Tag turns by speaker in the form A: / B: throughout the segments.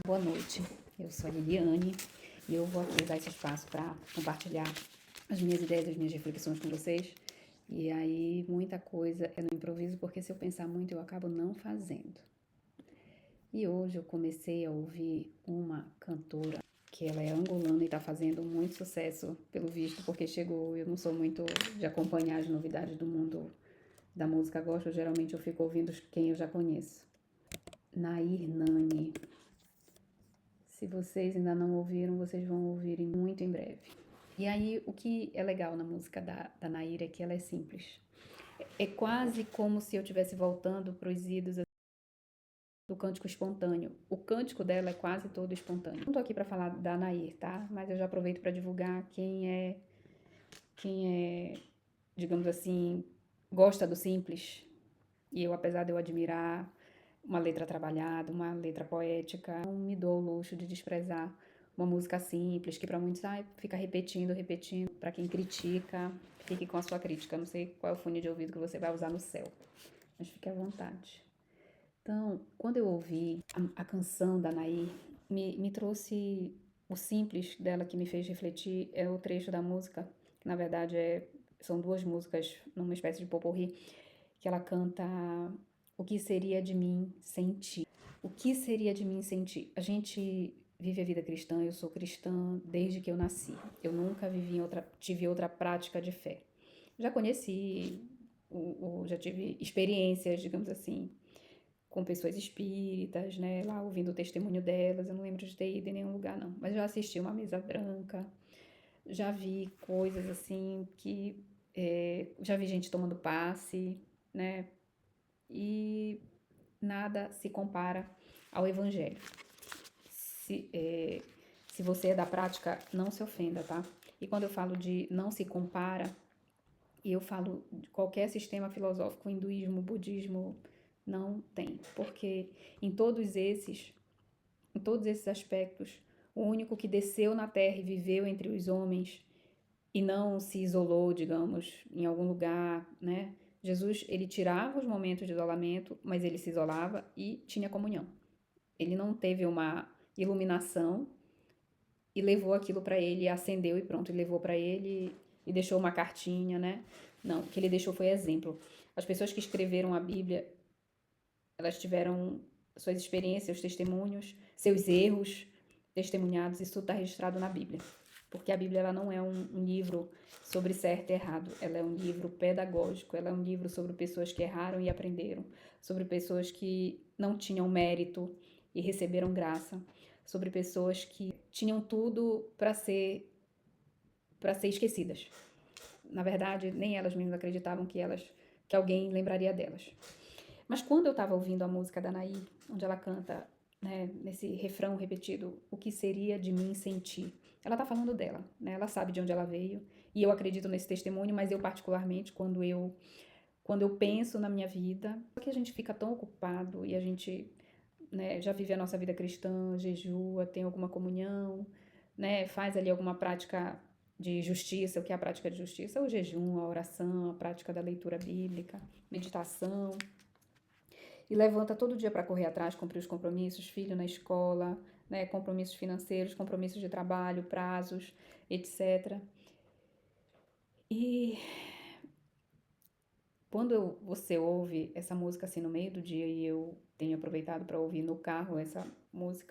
A: Boa noite, eu sou a Liliane e eu vou aqui usar esse espaço para compartilhar as minhas ideias, as minhas reflexões com vocês. E aí, muita coisa é no improviso, porque se eu pensar muito, eu acabo não fazendo. E hoje eu comecei a ouvir uma cantora que ela é angolana e está fazendo muito sucesso, pelo visto, porque chegou. Eu não sou muito de acompanhar as novidades do mundo da música gospel, geralmente eu fico ouvindo quem eu já conheço. Nair Nani. Se vocês ainda não ouviram, vocês vão ouvir muito em breve. E aí, o que é legal na música da Naira é que ela é simples. É quase como se eu estivesse voltando para os idos do cântico espontâneo. O cântico dela é quase todo espontâneo. Não tô aqui para falar da Nair, tá? Mas eu já aproveito para divulgar quem é, digamos assim, gosta do simples. E eu, apesar de eu admirar uma letra trabalhada, uma letra poética, não me dou o luxo de desprezar uma música simples, que para muitos fica repetindo. Para quem critica, fique com a sua crítica. Não sei qual é o fone de ouvido que você vai usar no céu, mas fique à vontade. Então, quando eu ouvi a canção da Nair, me trouxe o simples dela que me fez refletir, é o trecho da música, que na verdade são duas músicas numa espécie de pot-pourri, que ela canta o que seria de mim sem ti. O que seria de mim sem ti? A gente vive a vida cristã, eu sou cristã desde que eu nasci. Eu nunca tive outra prática de fé. Já conheci, já tive experiências, digamos assim, com pessoas espíritas, né, lá ouvindo o testemunho delas. Eu não lembro de ter ido em nenhum lugar, não. Mas já assisti uma mesa branca, já vi coisas assim que... já vi gente tomando passe, né? E nada se compara ao Evangelho. Se você é da prática, não se ofenda, tá? E quando eu falo de não se compara, eu falo de qualquer sistema filosófico, hinduísmo, budismo, não tem. Porque em todos esses aspectos, o único que desceu na terra e viveu entre os homens e não se isolou, digamos, em algum lugar, né? Jesus, ele tirava os momentos de isolamento, mas ele se isolava e tinha comunhão. Ele não teve uma iluminação e levou aquilo para ele, acendeu e pronto, e levou para ele e deixou uma cartinha, né? Não, o que ele deixou foi exemplo. As pessoas que escreveram a Bíblia, elas tiveram suas experiências, seus testemunhos, seus erros testemunhados, isso está registrado na Bíblia. Porque a Bíblia ela não é um livro sobre certo e errado, ela é um livro pedagógico, ela é um livro sobre pessoas que erraram e aprenderam, sobre pessoas que não tinham mérito e receberam graça, sobre pessoas que tinham tudo para ser esquecidas. Na verdade, nem elas mesmas acreditavam que alguém lembraria delas. Mas quando eu estava ouvindo a música da Nair, onde ela canta, né, nesse refrão repetido, o que seria de mim sem ti? Ela tá falando dela, né? Ela sabe de onde ela veio, e eu acredito nesse testemunho, mas eu particularmente, quando eu penso na minha vida, que a gente fica tão ocupado e a gente, né, já vive a nossa vida cristã, jejua, tem alguma comunhão, né, faz ali alguma prática de justiça. O que é a prática de justiça? O jejum, a oração, a prática da leitura bíblica, meditação, e levanta todo dia para correr atrás, cumprir os compromissos, filho na escola, né, compromissos financeiros, compromissos de trabalho, prazos, etc. E quando você ouve essa música assim no meio do dia, e eu tenho aproveitado para ouvir no carro essa música,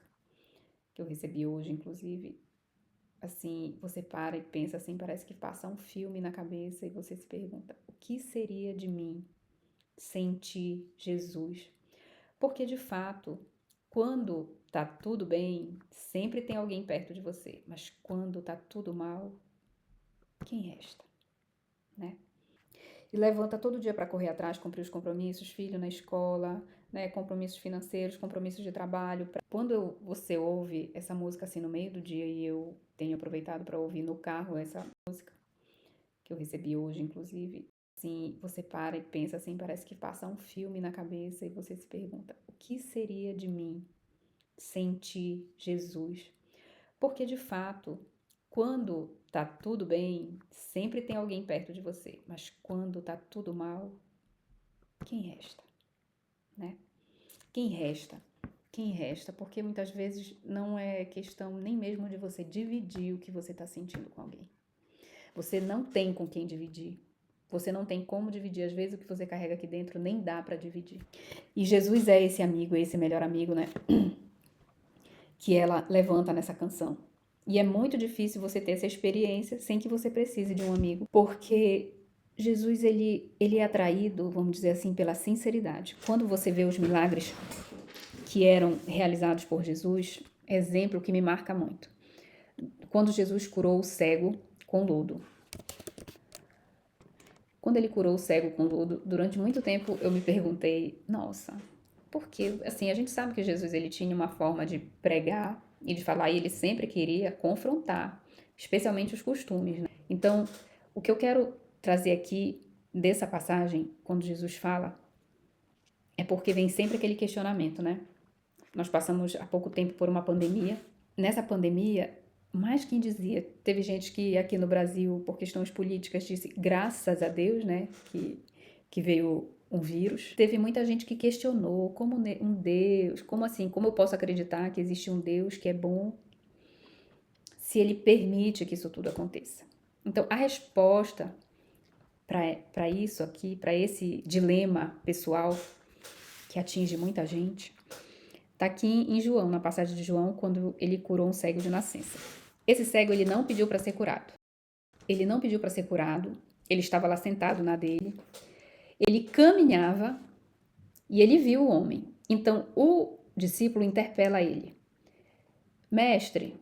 A: que eu recebi hoje, inclusive, assim, você para e pensa assim, parece que passa um filme na cabeça e você se pergunta, o que seria de mim sem ti, Jesus? Porque, de fato, quando tá tudo bem, sempre tem alguém perto de você. Mas quando tá tudo mal, quem resta, né? E levanta todo dia para correr atrás, cumprir os compromissos, filho na escola, né? Compromissos financeiros, compromissos de trabalho. Quando você ouve essa música assim no meio do dia, e eu tenho aproveitado para ouvir no carro essa música, que eu recebi hoje, inclusive, assim, você para e pensa assim, parece que passa um filme na cabeça e você se pergunta, o que seria de mim sem ti, Jesus? Porque, de fato, quando tá tudo bem, sempre tem alguém perto de você. Mas quando tá tudo mal, quem resta, né? Quem resta? quem resta, porque muitas vezes não é questão nem mesmo de você dividir o que você está sentindo com alguém. Você não tem com quem dividir. Você não tem como dividir. Às vezes o que você carrega aqui dentro nem dá para dividir. E Jesus é esse amigo, esse melhor amigo, né? Que ela levanta nessa canção. E é muito difícil você ter essa experiência sem que você precise de um amigo, porque Jesus, ele é atraído, vamos dizer assim, pela sinceridade. Quando você vê os milagres que eram realizados por Jesus, exemplo que me marca muito. Quando Jesus curou o cego com lodo. Quando ele curou o cego com lodo, durante muito tempo eu me perguntei, nossa, por quê? Assim, a gente sabe que Jesus ele tinha uma forma de pregar e de falar, e ele sempre queria confrontar, especialmente os costumes, né? Então, o que eu quero trazer aqui dessa passagem, quando Jesus fala, é porque vem sempre aquele questionamento, né? Nós passamos há pouco tempo por uma pandemia. Nessa pandemia, mais quem dizia, teve gente que aqui no Brasil, por questões políticas, disse graças a Deus, né, que veio um vírus. Teve muita gente que questionou como um Deus, como assim, como eu posso acreditar que existe um Deus que é bom se ele permite que isso tudo aconteça. Então, a resposta para isso aqui, para esse dilema pessoal que atinge muita gente, está aqui em João, na passagem de João, quando ele curou um cego de nascença. Esse cego, ele não pediu para ser curado. Ele não pediu para ser curado. Ele estava lá sentado na dele. Ele caminhava e ele viu o homem. Então, o discípulo interpela ele. Mestre,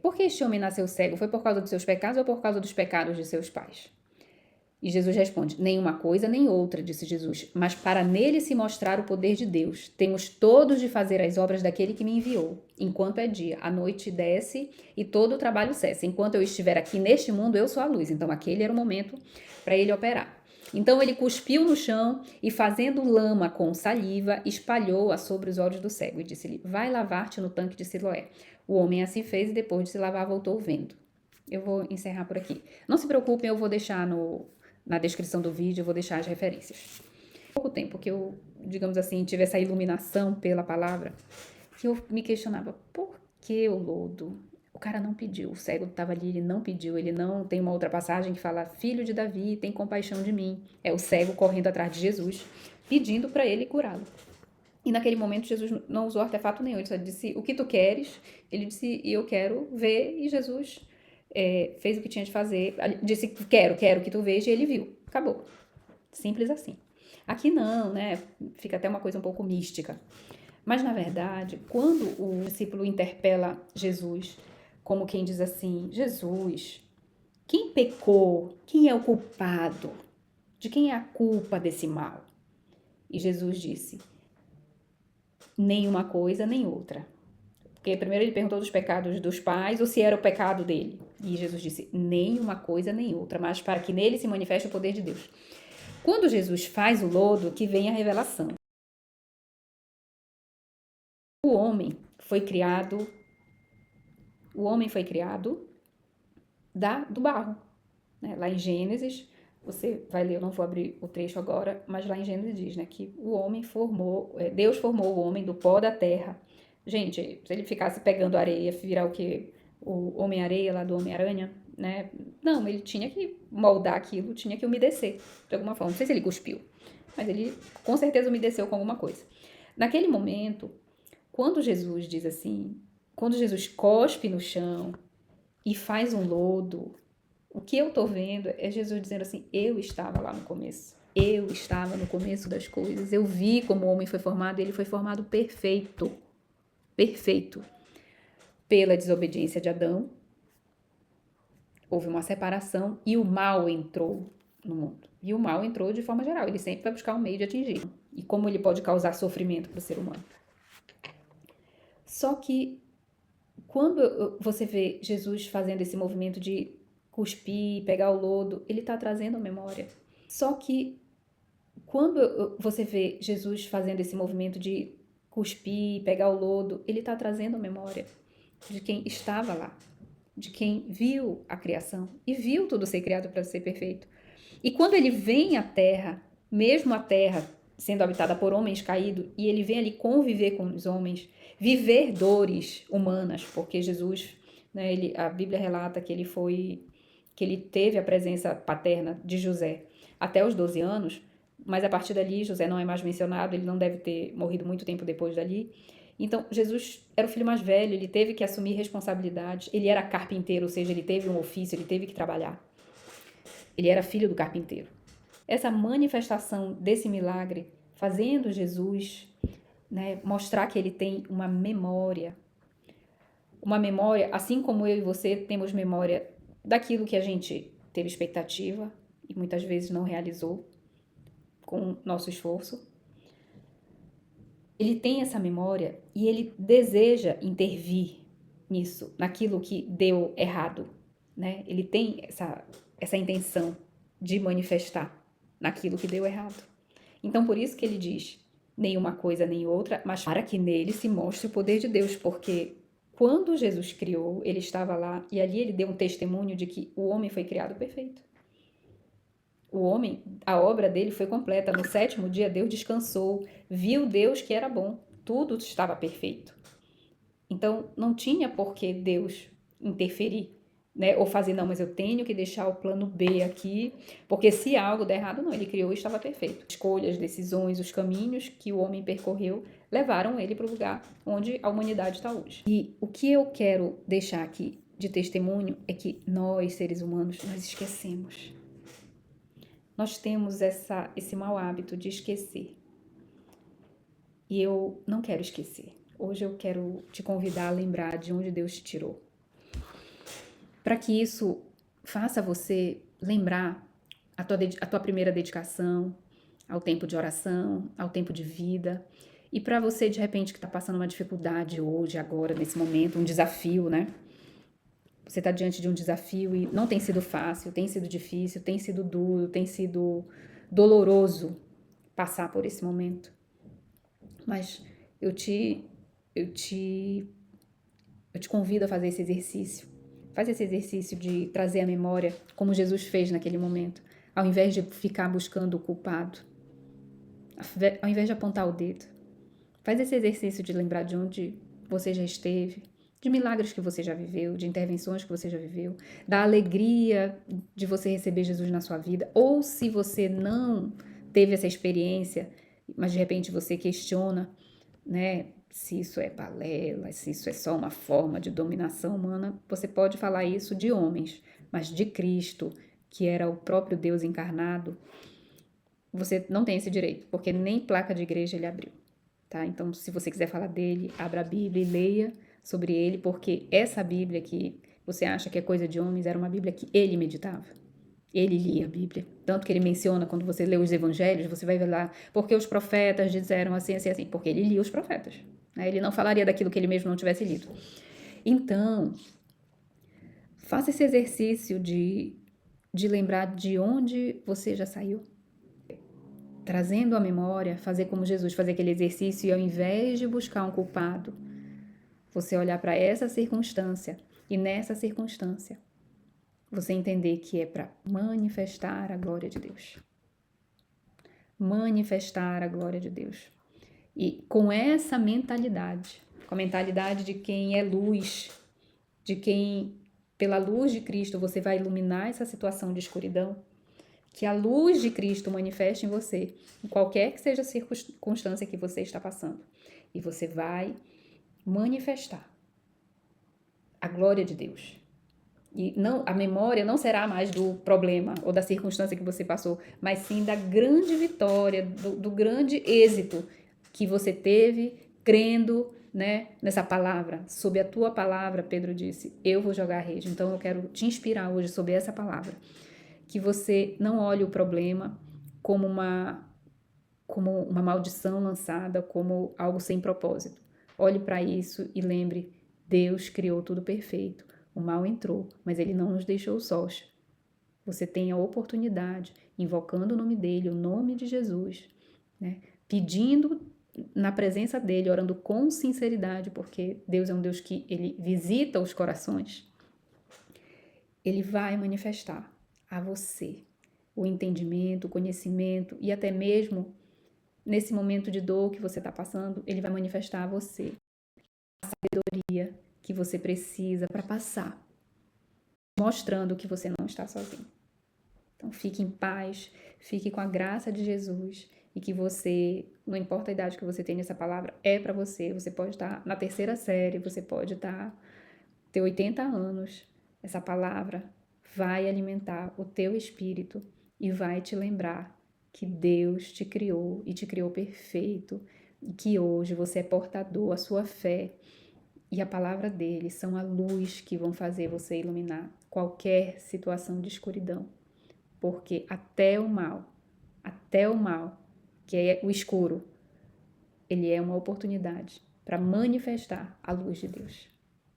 A: por que este homem nasceu cego? Foi por causa dos seus pecados ou por causa dos pecados de seus pais? E Jesus responde, nenhuma coisa nem outra, disse Jesus, mas para nele se mostrar o poder de Deus. Temos todos de fazer as obras daquele que me enviou. Enquanto é dia, a noite desce e todo o trabalho cessa. Enquanto eu estiver aqui neste mundo, eu sou a luz. Então aquele era o momento para ele operar. Então ele cuspiu no chão e, fazendo lama com saliva, espalhou-a sobre os olhos do cego e disse-lhe, vai lavar-te no tanque de Siloé. O homem assim fez e depois de se lavar voltou vendo. Eu vou encerrar por aqui. Não se preocupem, eu vou deixar na descrição do vídeo, eu vou deixar as referências. Há pouco tempo que eu, digamos assim, tive essa iluminação pela palavra, que eu me questionava, por que o lodo? O cara não pediu, o cego estava ali, ele não pediu, ele não... Tem uma outra passagem que fala, filho de Davi, tem compaixão de mim. É o cego correndo atrás de Jesus, pedindo para ele curá-lo. E naquele momento Jesus não usou artefato nenhum, ele só disse, o que tu queres? Ele disse, eu quero ver, e Jesus fez o que tinha de fazer, disse, quero que tu veja, e ele viu, acabou. Simples assim. Aqui não, né? Fica até uma coisa um pouco mística. Mas, na verdade, quando o discípulo interpela Jesus, como quem diz assim, Jesus, quem pecou? Quem é o culpado? De quem é a culpa desse mal? E Jesus disse, nenhuma coisa nem outra. Porque primeiro ele perguntou dos pecados dos pais ou se era o pecado dele. E Jesus disse, nem uma coisa nem outra, mas para que nele se manifeste o poder de Deus. Quando Jesus faz o lodo, que vem a revelação. O homem foi criado do barro. Né? Lá em Gênesis, você vai ler, eu não vou abrir o trecho agora, mas lá em Gênesis diz, né, que Deus formou o homem do pó da terra. Gente, se ele ficasse pegando areia, virar o que? O Homem-Areia lá do Homem-Aranha, né? Não, ele tinha que moldar aquilo, tinha que umedecer de alguma forma. Não sei se ele cuspiu, mas ele com certeza umedeceu com alguma coisa. Naquele momento, quando Jesus diz assim, quando Jesus cospe no chão e faz um lodo, o que eu tô vendo é Jesus dizendo assim, eu estava lá no começo. Eu estava no começo das coisas. Eu vi como o homem foi formado e ele foi formado perfeito. Perfeito. Pela desobediência de Adão, houve uma separação e o mal entrou no mundo. E o mal entrou de forma geral. Ele sempre vai buscar um meio de atingir. E como ele pode causar sofrimento para o ser humano. Só que quando você vê Jesus fazendo esse movimento de cuspir, pegar o lodo, ele está trazendo a memória. Só que quando você vê Jesus fazendo esse movimento de cuspir, pegar o lodo, ele está trazendo a memória de quem estava lá, de quem viu a criação e viu tudo ser criado para ser perfeito. E quando ele vem à Terra, mesmo a Terra sendo habitada por homens caídos, e ele vem ali conviver com os homens, viver dores humanas, porque Jesus, né, a Bíblia relata que ele teve a presença paterna de José até os 12 anos, mas a partir dali José não é mais mencionado, ele não deve ter morrido muito tempo depois dali. Então, Jesus era o filho mais velho, ele teve que assumir responsabilidades, ele era carpinteiro, ou seja, ele teve um ofício, ele teve que trabalhar. Ele era filho do carpinteiro. Essa manifestação desse milagre, fazendo Jesus, né, mostrar que ele tem uma memória, assim como eu e você temos memória daquilo que a gente teve expectativa e muitas vezes não realizou com nosso esforço. Ele tem essa memória e ele deseja intervir nisso, naquilo que deu errado, né? Ele tem essa intenção de manifestar naquilo que deu errado. Então, por isso que ele diz, nem uma coisa nem outra, mas para que nele se mostre o poder de Deus, porque quando Jesus criou, ele estava lá e ali ele deu um testemunho de que o homem foi criado perfeito. O homem, a obra dele foi completa. No 7º dia, Deus descansou, viu Deus que era bom, tudo estava perfeito. Então, não tinha por que Deus interferir, né? Ou fazer, não, mas eu tenho que deixar o plano B aqui, porque se algo der errado, não, ele criou e estava perfeito. Escolhas, decisões, os caminhos que o homem percorreu levaram ele para o lugar onde a humanidade está hoje. E o que eu quero deixar aqui de testemunho é que nós, seres humanos, nós esquecemos. Nós temos esse mau hábito de esquecer. E eu não quero esquecer. Hoje eu quero te convidar a lembrar de onde Deus te tirou. Para que isso faça você lembrar a tua primeira dedicação, ao tempo de oração, ao tempo de vida. E para você, de repente, que está passando uma dificuldade hoje, agora, nesse momento, um desafio, né? Você está diante de um desafio e não tem sido fácil, tem sido difícil, tem sido duro, tem sido doloroso passar por esse momento. Mas eu te convido a fazer esse exercício. Faz esse exercício de trazer à memória como Jesus fez naquele momento, ao invés de ficar buscando o culpado, ao invés de apontar o dedo. Faz esse exercício de lembrar de onde você já esteve, de milagres que você já viveu, de intervenções que você já viveu, da alegria de você receber Jesus na sua vida, ou se você não teve essa experiência, mas de repente você questiona, né, se isso é balela, se isso é só uma forma de dominação humana, você pode falar isso de homens, mas de Cristo, que era o próprio Deus encarnado, você não tem esse direito, porque nem placa de igreja ele abriu, tá? Então, se você quiser falar dele, abra a Bíblia e leia sobre ele, porque essa Bíblia que você acha que é coisa de homens era uma Bíblia que ele meditava. Ele lia a Bíblia. Tanto que ele menciona, quando você lê os evangelhos, você vai ver lá, porque os profetas disseram assim, assim, assim. Porque ele lia os profetas. Né? Ele não falaria daquilo que ele mesmo não tivesse lido. Então, faça esse exercício de lembrar de onde você já saiu. Trazendo a memória, fazer como Jesus, fazer aquele exercício e ao invés de buscar um culpado, você olhar para essa circunstância e nessa circunstância você entender que é para manifestar a glória de Deus. Manifestar a glória de Deus. E com essa mentalidade, com a mentalidade de quem é luz, de quem, pela luz de Cristo, você vai iluminar essa situação de escuridão, que a luz de Cristo manifeste em você, em qualquer que seja a circunstância que você está passando. E você vai manifestar a glória de Deus. E não, a memória não será mais do problema ou da circunstância que você passou, mas sim da grande vitória, do grande êxito que você teve crendo, né, nessa palavra. Sob a tua palavra, Pedro disse, eu vou jogar a rede. Então eu quero te inspirar hoje sobre essa palavra. Que você não olhe o problema como uma maldição lançada, como algo sem propósito. Olhe para isso e lembre, Deus criou tudo perfeito. O mal entrou, mas ele não nos deixou sós. Você tem a oportunidade, invocando o nome dele, o nome de Jesus, né? Pedindo na presença dele, orando com sinceridade, porque Deus é um Deus que ele visita os corações. Ele vai manifestar a você o entendimento, o conhecimento e até mesmo nesse momento de dor que você está passando, ele vai manifestar a você a sabedoria que você precisa para passar, mostrando que você não está sozinho. Então, fique em paz, fique com a graça de Jesus e que você, não importa a idade que você tem nessa palavra, é para você. Você pode estar na terceira série, você pode ter 80 anos. Essa palavra vai alimentar o teu espírito e vai te lembrar que Deus te criou e te criou perfeito e que hoje você é portador, a sua fé e a palavra dele são a luz que vão fazer você iluminar qualquer situação de escuridão. Porque até o mal, que é o escuro, ele é uma oportunidade para manifestar a luz de Deus.